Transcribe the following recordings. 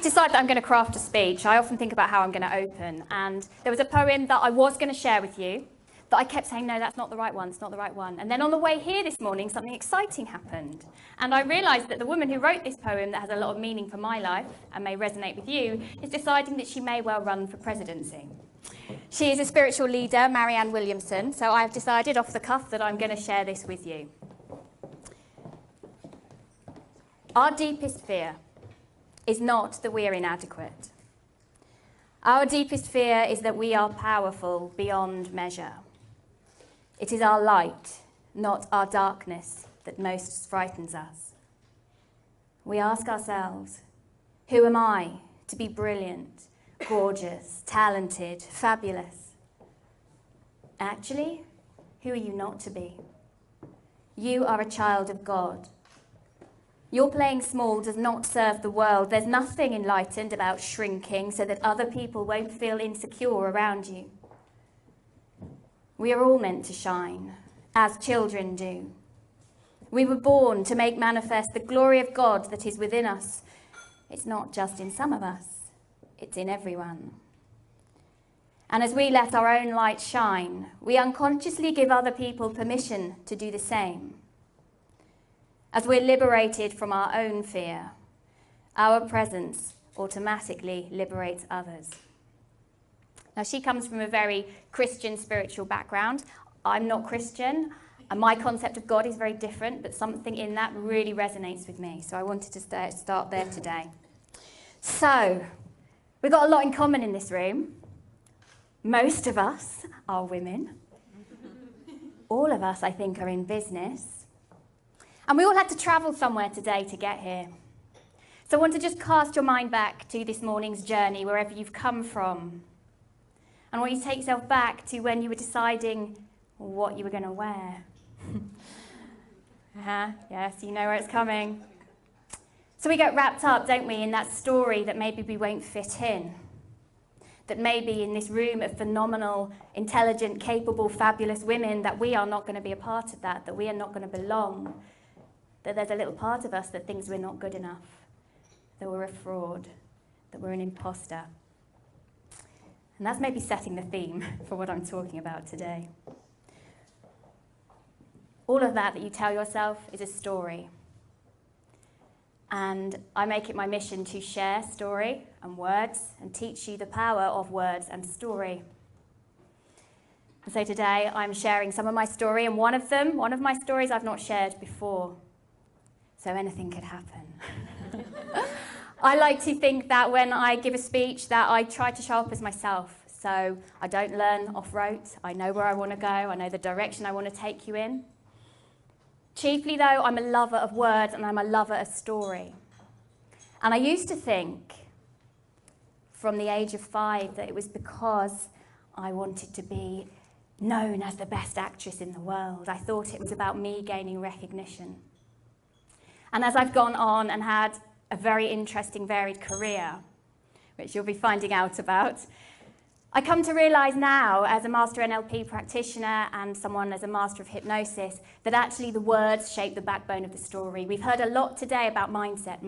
decided that I'm going to craft a speech, I often think about how I'm going to open. And there was a poem that I was going to share with you that I kept saying, no, that's not the right one, it's not the right one. And then on the way here this morning, something exciting happened. And I realised that the woman who wrote this poem that has a lot of meaning for my life and may resonate with you is deciding that she may well run for presidency. She is a spiritual leader, Marianne Williamson, so I've decided off the cuff that I'm going to share this with you. Our deepest fear is not that we are inadequate. Our deepest fear is that we are powerful beyond measure. It is our light, not our darkness, that most frightens us. We ask ourselves, who am I to be brilliant, gorgeous, talented, fabulous? Actually, who are you not to be? You are a child of God. Your playing small does not serve the world. There's nothing enlightened about shrinking so that other people won't feel insecure around you. We are all meant to shine, as children do. We were born to make manifest the glory of God that is within us. It's not just in some of us, it's in everyone. And as we let our own light shine, we unconsciously give other people permission to do the same. As we're liberated from our own fear, our presence automatically liberates others. Now, she comes from a very Christian spiritual background. I'm not Christian, and my concept of God is very different, but something in that really resonates with me. So I wanted to start there today. So, we've got a lot in common in this room. Most of us are women. All of us, I think, are in business. And we all had to travel somewhere today to get here. So I want to just cast your mind back to this morning's journey, wherever you've come from. And I want you to take yourself back to when you were deciding what you were going to wear. Yes, you know where it's coming. So we get wrapped up, don't we, in that story that maybe we won't fit in. That maybe in this room of phenomenal, intelligent, capable, fabulous women, that we are not going to be a part of that, that we are not going to belong. That there's a little part of us that thinks we're not good enough, that we're a fraud, that we're an imposter. And that's maybe setting the theme for what I'm talking about today. All of that you tell yourself is a story. And I make it my mission to share story and words and teach you the power of words and story. And so today I'm sharing some of my story, and one of my stories I've not shared before. So anything could happen. I like to think that when I give a speech that I try to show up as myself. So I don't learn off-rote. I know where I want to go. I know the direction I want to take you in. Chiefly, though, I'm a lover of words and I'm a lover of story. And I used to think from the age of 5 that it was because I wanted to be known as the best actress in the world. I thought it was about me gaining recognition. And as I've gone on and had a very interesting, varied career, which you'll be finding out about, I come to realise now, as a master NLP practitioner and someone as a master of hypnosis, that actually the words shape the backbone of the story. We've heard a lot today about mindset.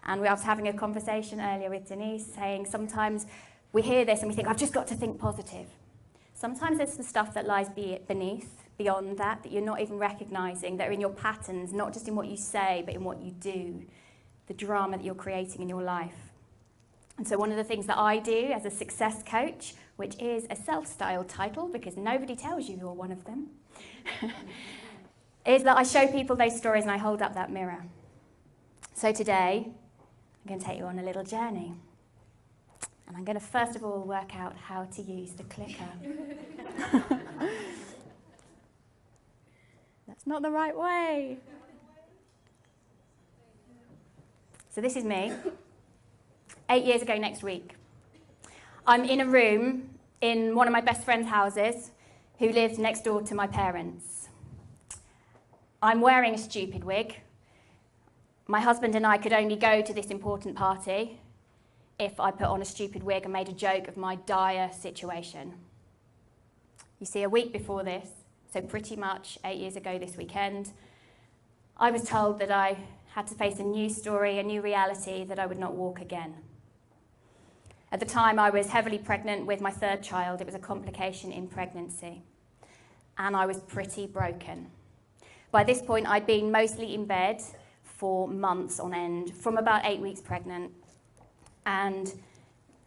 And I was having a conversation earlier with Denise saying sometimes we hear this and we think, I've just got to think positive. Sometimes there's the stuff that lies beyond that you're not even recognising, that are in your patterns, not just in what you say, but in what you do, the drama that you're creating in your life. And so one of the things that I do as a success coach, which is a self-styled title because nobody tells you you're one of them, is that I show people those stories and I hold up that mirror. So today, I'm going to take you on a little journey. And I'm going to first of all work out how to use the clicker. That's not the right way. So this is me. 8 years ago next week. I'm in a room in one of my best friend's houses who lived next door to my parents. I'm wearing a stupid wig. My husband and I could only go to this important party if I put on a stupid wig and made a joke of my dire situation. You see, a week before this, so pretty much 8 years ago this weekend, I was told that I had to face a new story, a new reality that I would not walk again. At the time, I was heavily pregnant with my third child. It was a complication in pregnancy. And I was pretty broken. By this point, I'd been mostly in bed for months on end, from about 8 weeks pregnant. And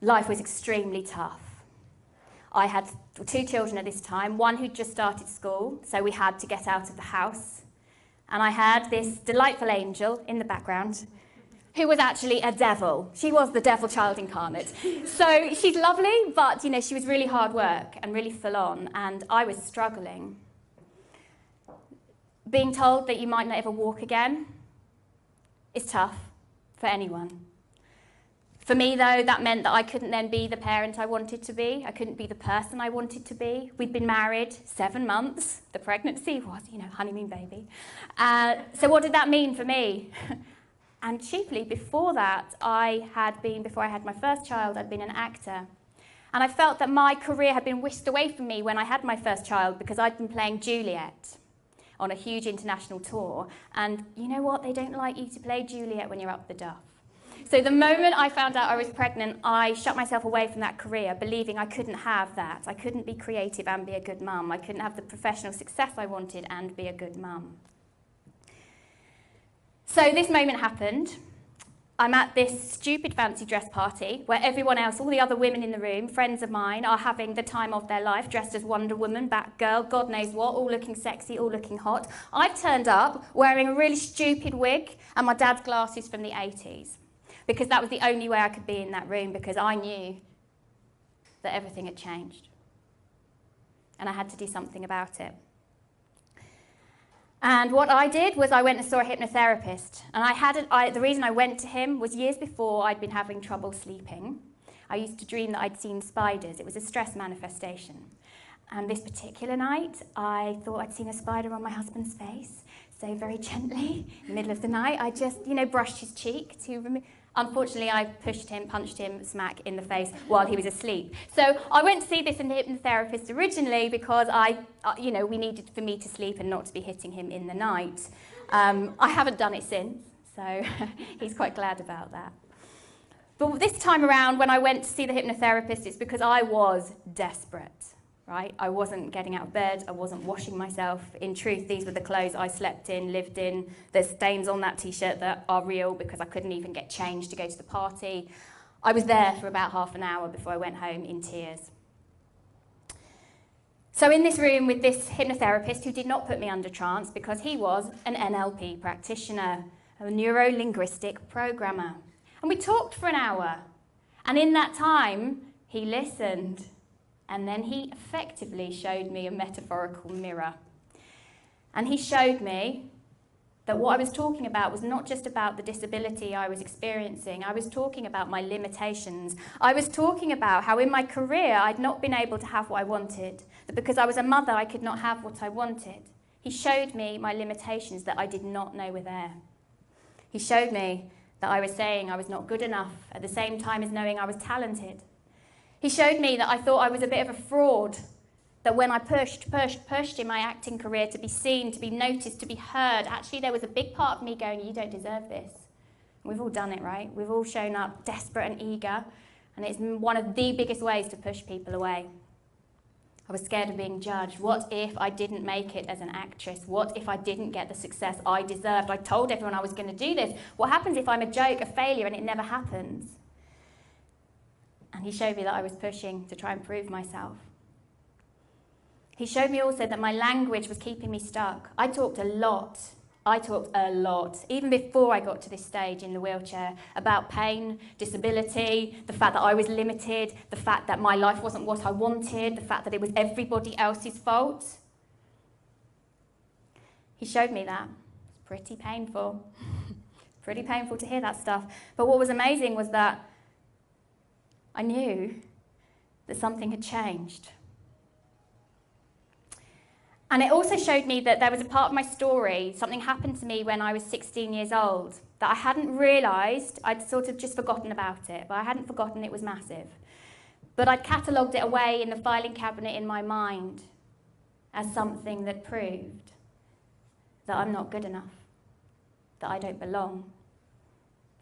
life was extremely tough. I had 2 children at this time, one who'd just started school, so we had to get out of the house. And I had this delightful angel in the background who was actually a devil. She was the devil child incarnate. So she's lovely, but she was really hard work and really full on, and I was struggling. Being told that you might not ever walk again is tough for anyone. For me, though, that meant that I couldn't then be the parent I wanted to be. I couldn't be the person I wanted to be. We'd been married 7 months. The pregnancy was, honeymoon baby. So what did that mean for me? And chiefly, before that, before I had my first child, I'd been an actor. And I felt that my career had been whisked away from me when I had my first child because I'd been playing Juliet on a huge international tour. And you know what? They don't like you to play Juliet when you're up the duff. So the moment I found out I was pregnant, I shut myself away from that career, believing I couldn't have that. I couldn't be creative and be a good mum. I couldn't have the professional success I wanted and be a good mum. So this moment happened. I'm at this stupid fancy dress party where everyone else, all the other women in the room, friends of mine, are having the time of their life, dressed as Wonder Woman, Batgirl, God knows what, all looking sexy, all looking hot. I've turned up wearing a really stupid wig and my dad's glasses from the 80s. Because that was the only way I could be in that room, because I knew that everything had changed. And I had to do something about it. And what I did was I went and saw a hypnotherapist. And the reason I went to him was years before I'd been having trouble sleeping. I used to dream that I'd seen spiders. It was a stress manifestation. And this particular night, I thought I'd seen a spider on my husband's face. So very gently, in the middle of the night, I just, brushed his cheek to remove. Unfortunately, I punched him smack in the face while he was asleep. So I went to see this hypnotherapist originally because we needed for me to sleep and not to be hitting him in the night. I haven't done it since, so he's quite glad about that. But this time around, when I went to see the hypnotherapist, it's because I was desperate. Right? I wasn't getting out of bed, I wasn't washing myself. In truth, these were the clothes I slept in, lived in. There's stains on that t-shirt that are real because I couldn't even get changed to go to the party. I was there for about half an hour before I went home in tears. So in this room with this hypnotherapist who did not put me under trance because he was an NLP practitioner, a neuro-linguistic programmer. And we talked for an hour. And in that time, he listened. And then he effectively showed me a metaphorical mirror. And he showed me that what I was talking about was not just about the disability I was experiencing. I was talking about my limitations. I was talking about how in my career I'd not been able to have what I wanted. That because I was a mother, I could not have what I wanted. He showed me my limitations that I did not know were there. He showed me that I was saying I was not good enough at the same time as knowing I was talented. He showed me that I thought I was a bit of a fraud, that when I pushed in my acting career to be seen, to be noticed, to be heard, actually there was a big part of me going, you don't deserve this. And we've all done it, right? We've all shown up desperate and eager, and it's one of the biggest ways to push people away. I was scared of being judged. What if I didn't make it as an actress? What if I didn't get the success I deserved? I told everyone I was going to do this. What happens if I'm a joke, a failure, and it never happens? And he showed me that I was pushing to try and prove myself. He showed me also that my language was keeping me stuck. I talked a lot, even before I got to this stage in the wheelchair, about pain, disability, the fact that I was limited, the fact that my life wasn't what I wanted, the fact that it was everybody else's fault. He showed me that. It's pretty painful. Pretty painful to hear that stuff. But what was amazing was that I knew that something had changed. And it also showed me that there was a part of my story, something happened to me when I was 16 years old, that I hadn't realised. I'd sort of just forgotten about it, but I hadn't forgotten it was massive. But I'd catalogued it away in the filing cabinet in my mind as something that proved that I'm not good enough. that I don't belong,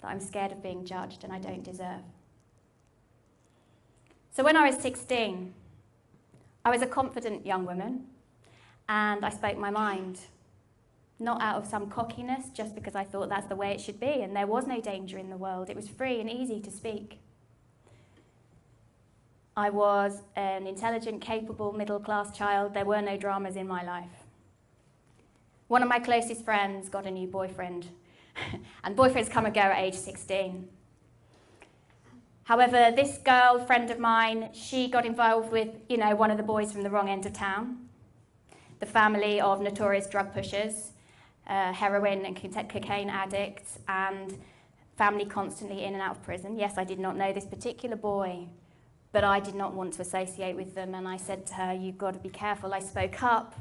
that I'm scared of being judged and I don't deserve. So when I was 16, I was a confident young woman and I spoke my mind, not out of some cockiness, just because I thought that's the way it should be and there was no danger in the world. It was free and easy to speak. I was an intelligent, capable, middle-class child. There were no dramas in my life. One of my closest friends got a new boyfriend, and boyfriends come and go at age 16. However, this girl, friend of mine, she got involved with, one of the boys from the wrong end of town, the family of notorious drug pushers, heroin and cocaine addicts, and family constantly in and out of prison. Yes, I did not know this particular boy, but I did not want to associate with them, and I said to her, "You've got to be careful." I spoke up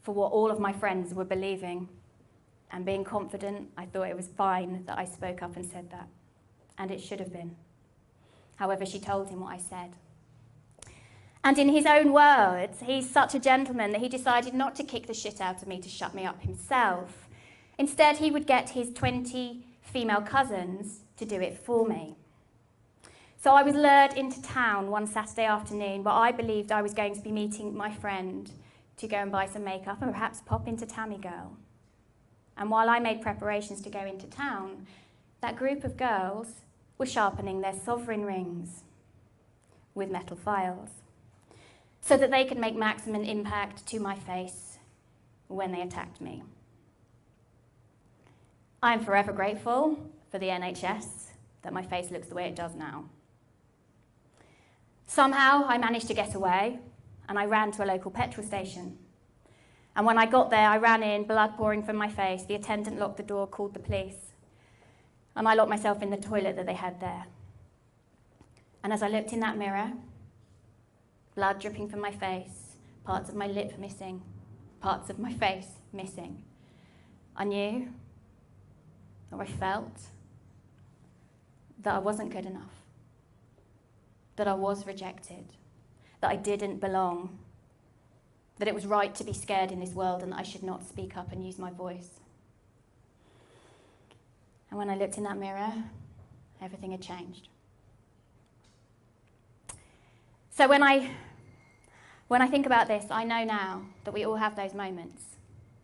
for what all of my friends were believing, and being confident, I thought it was fine that I spoke up and said that, and it should have been. However, she told him what I said. And in his own words, he's such a gentleman that he decided not to kick the shit out of me to shut me up himself. Instead, he would get his 20 female cousins to do it for me. So I was lured into town one Saturday afternoon where I believed I was going to be meeting my friend to go and buy some makeup and perhaps pop into Tammy Girl. And while I made preparations to go into town, that group of girls were sharpening their sovereign rings with metal files so that they could make maximum impact to my face when they attacked me. I'm forever grateful for the NHS that my face looks the way it does now. Somehow I managed to get away and I ran to a local petrol station. And when I got there, I ran in, blood pouring from my face. The attendant locked the door, called the police. And I locked myself in the toilet that they had there. And as I looked in that mirror, blood dripping from my face, parts of my lip missing, parts of my face missing, I knew, or I felt, that I wasn't good enough, that I was rejected, that I didn't belong, that it was right to be scared in this world and that I should not speak up and use my voice. And when I looked in that mirror, everything had changed. So when I think about this, I know now that we all have those moments.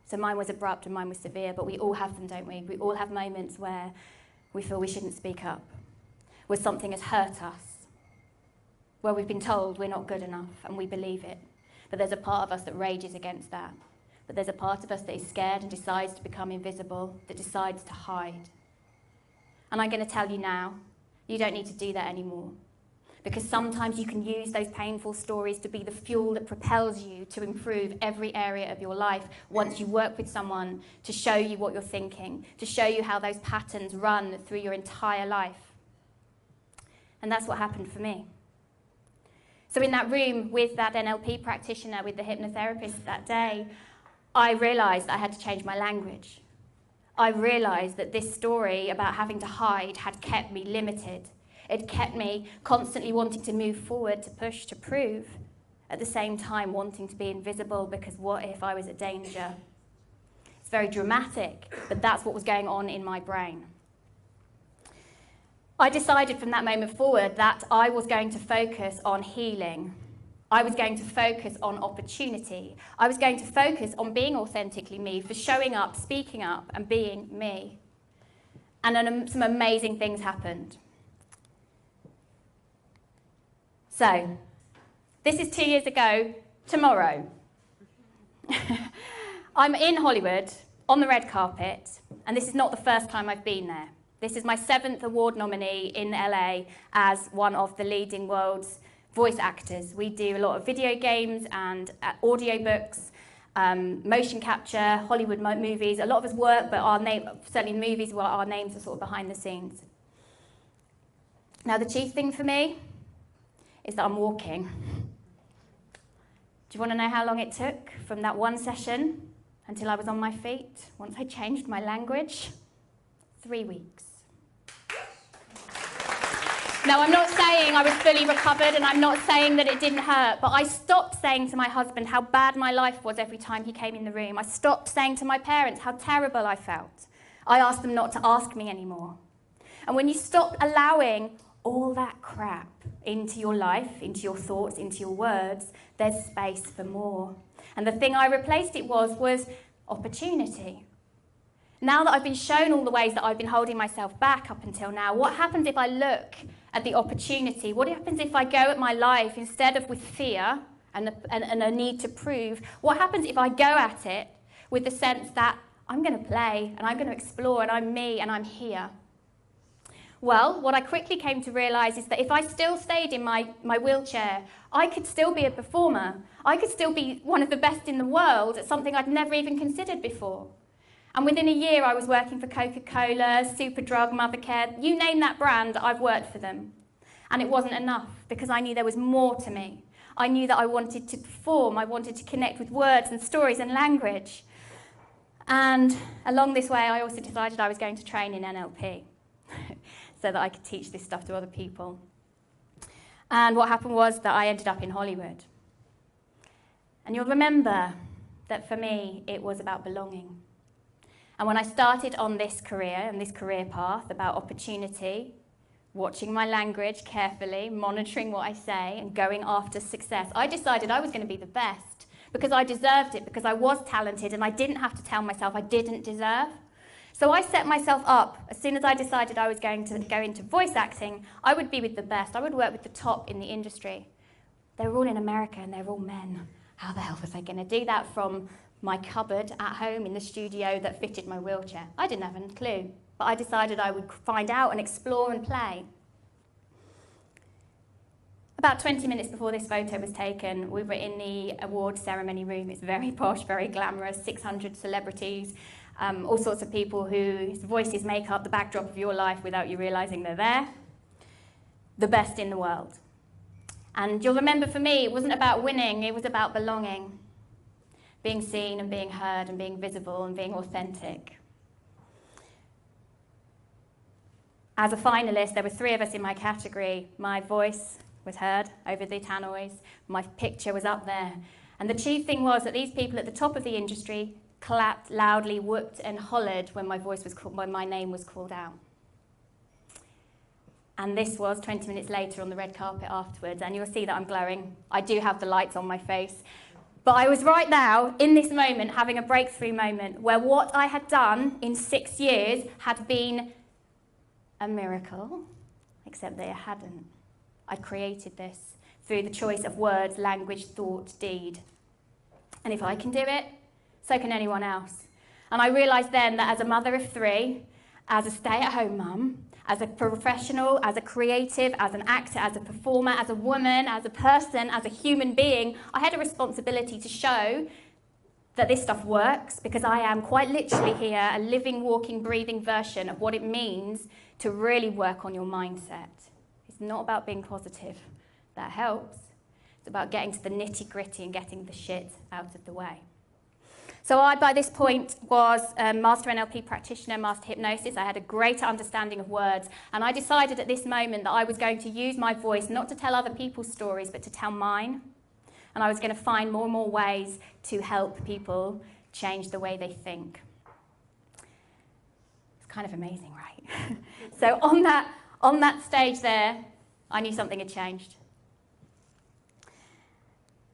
So mine was abrupt and mine was severe, but we all have them, don't we? We all have moments where we feel we shouldn't speak up, where something has hurt us, where we've been told we're not good enough and we believe it. But there's a part of us that rages against that. But there's a part of us that is scared and decides to become invisible, that decides to hide. And I'm going to tell you now, you don't need to do that anymore. Because sometimes you can use those painful stories to be the fuel that propels you to improve every area of your life once you work with someone to show you what you're thinking, to show you how those patterns run through your entire life. And that's what happened for me. So in that room with that NLP practitioner, with the hypnotherapist that day, I realised I had to change my language. I realised that this story about having to hide had kept me limited. It kept me constantly wanting to move forward, to push, to prove, at the same time wanting to be invisible because what if I was a danger? It's very dramatic, but that's what was going on in my brain. I decided from that moment forward that I was going to focus on healing. I was going to focus on opportunity. I was going to focus on being authentically me, for showing up, speaking up, and being me. And then some amazing things happened. So, this is 2 years ago, tomorrow. I'm in Hollywood, on the red carpet, and this is not the first time I've been there. This is my 7th award nominee in LA as one of the leading world's voice actors. We do a lot of video games and audiobooks, motion capture, Hollywood movies. A lot of us work, but certainly movies where our names are sort of behind the scenes. Now, the chief thing for me is that I'm walking. Do you want to know how long it took from that one session until I was on my feet, once I changed my language? 3 weeks. Now, I'm not saying I was fully recovered, and I'm not saying that it didn't hurt, but I stopped saying to my husband how bad my life was every time he came in the room. I stopped saying to my parents how terrible I felt. I asked them not to ask me anymore. And when you stop allowing all that crap into your life, into your thoughts, into your words, there's space for more. And the thing I replaced it was opportunity. Now that I've been shown all the ways that I've been holding myself back up until now, what happens if I look at the opportunity? What happens if I go at my life instead of with fear and a need to prove? What happens if I go at it with the sense that I'm going to play and I'm going to explore and I'm me and I'm here? Well, what I quickly came to realise is that if I still stayed in my wheelchair, I could still be a performer. I could still be one of the best in the world at something I'd never even considered before. And within a year, I was working for Coca-Cola, Superdrug, Mothercare, you name that brand, I've worked for them. And it wasn't enough, because I knew there was more to me. I knew that I wanted to perform, I wanted to connect with words and stories and language. And along this way, I also decided I was going to train in NLP, so that I could teach this stuff to other people. And what happened was that I ended up in Hollywood. And you'll remember that for me, it was about belonging. And when I started on this career and this career path about opportunity, watching my language carefully, monitoring what I say, and going after success, I decided I was going to be the best because I deserved it, because I was talented and I didn't have to tell myself I didn't deserve. So I set myself up. As soon as I decided I was going to go into voice acting, I would be with the best. I would work with the top in the industry. They were all in America and they're all men. How the hell was I going to do that from my cupboard at home in the studio that fitted my wheelchair? I didn't have a clue, but I decided I would find out and explore and play. About 20 minutes before this photo was taken, we were in the award ceremony room. It's very posh, very glamorous, 600 celebrities, all sorts of people whose voices make up the backdrop of your life without you realising they're there. The best in the world. And you'll remember for me, it wasn't about winning, it was about belonging. Being seen and being heard and being visible and being authentic. As a finalist, there were 3 of us in my category. My voice was heard over the tannoys. My picture was up there. And the chief thing was that these people at the top of the industry clapped loudly, whooped and hollered when when my name was called out. And this was 20 minutes later on the red carpet afterwards. And you'll see that I'm glowing. I do have the lights on my face. But I was right now, in this moment, having a breakthrough moment where what I had done in 6 years had been a miracle, except that it hadn't. I created this through the choice of words, language, thought, deed. And if I can do it, so can anyone else. And I realised then that as a mother of 3, as a stay-at-home mum, as a professional, as a creative, as an actor, as a performer, as a woman, as a person, as a human being, I had a responsibility to show that this stuff works, because I am quite literally here, a living, walking, breathing version of what it means to really work on your mindset. It's not about being positive. That helps. It's about getting to the nitty-gritty and getting the shit out of the way. So I, by this point, was a master NLP practitioner, master hypnosis. I had a greater understanding of words. And I decided at this moment that I was going to use my voice not to tell other people's stories, but to tell mine. And I was going to find more and more ways to help people change the way they think. It's kind of amazing, right? So on that stage there, I knew something had changed.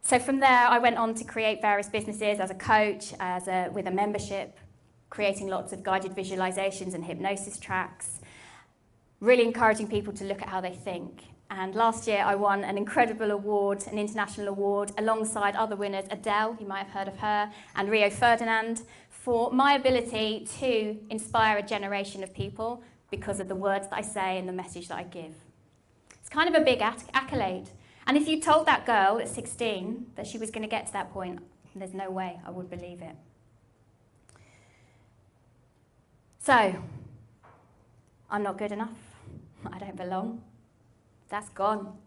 So from there, I went on to create various businesses as a coach, with a membership, creating lots of guided visualizations and hypnosis tracks, really encouraging people to look at how they think. And last year, I won an incredible award, an international award, alongside other winners, Adele, you might have heard of her, and Rio Ferdinand, for my ability to inspire a generation of people because of the words that I say and the message that I give. It's kind of a big accolade. And if you told that girl at 16 that she was going to get to that point, there's no way I would believe it. So, I'm not good enough. I don't belong. That's gone.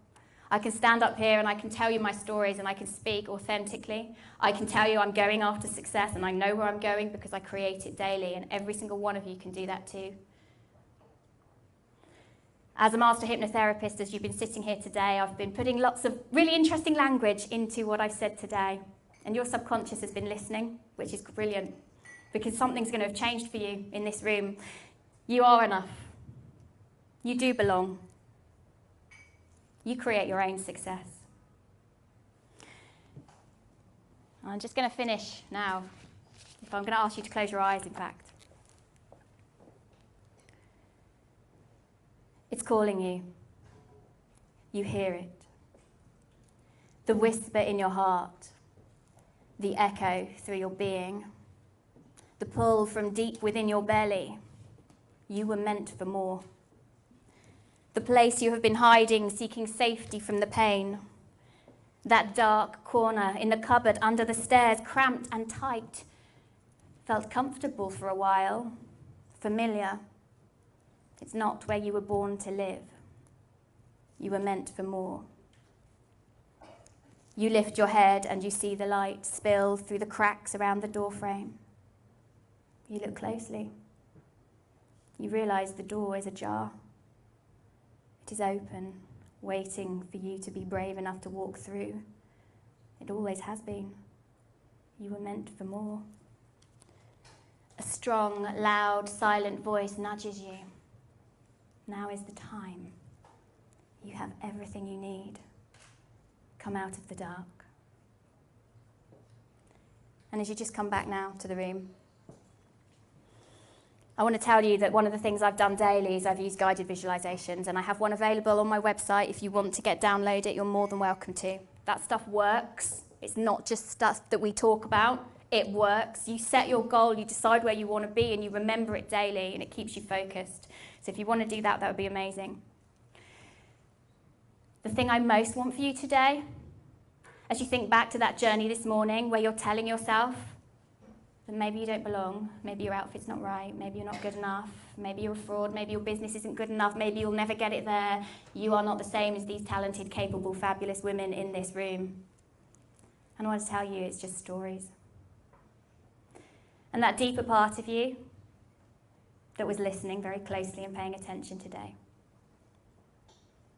I can stand up here and I can tell you my stories and I can speak authentically. I can tell you I'm going after success and I know where I'm going because I create it daily, and every single one of you can do that too. As a master hypnotherapist, as you've been sitting here today, I've been putting lots of really interesting language into what I've said today. And your subconscious has been listening, which is brilliant. because something's going to have changed for you in this room. You are enough. You do belong. You create your own success. I'm just going to finish now. If I'm going to ask you to close your eyes, in fact. It's calling you. You hear it. The whisper in your heart. The echo through your being. The pull from deep within your belly. You were meant for more. The place you have been hiding, seeking safety from the pain. That dark corner in the cupboard under the stairs, cramped and tight, felt comfortable for a while, familiar. It's not where you were born to live. You were meant for more. You lift your head and you see the light spill through the cracks around the doorframe. You look closely. You realise the door is ajar. It is open, waiting for you to be brave enough to walk through. It always has been. You were meant for more. A strong, loud, silent voice nudges you. Now is the time. You have everything you need. Come out of the dark. And as you just come back now to the room, I want to tell you that one of the things I've done daily is I've used guided visualizations, and I have one available on my website. If you want to download it, you're more than welcome to. That stuff works. It's not just stuff that we talk about. It works. You set your goal, you decide where you want to be, and you remember it daily, and it keeps you focused. So if you want to do that, that would be amazing. The thing I most want for you today, as you think back to that journey this morning where you're telling yourself that maybe you don't belong, maybe your outfit's not right, maybe you're not good enough, maybe you're a fraud, maybe your business isn't good enough, maybe you'll never get it there, you are not the same as these talented, capable, fabulous women in this room. And I want to tell you, it's just stories. And that deeper part of you that was listening very closely and paying attention today,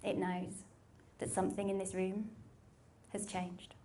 it knows that something in this room has changed.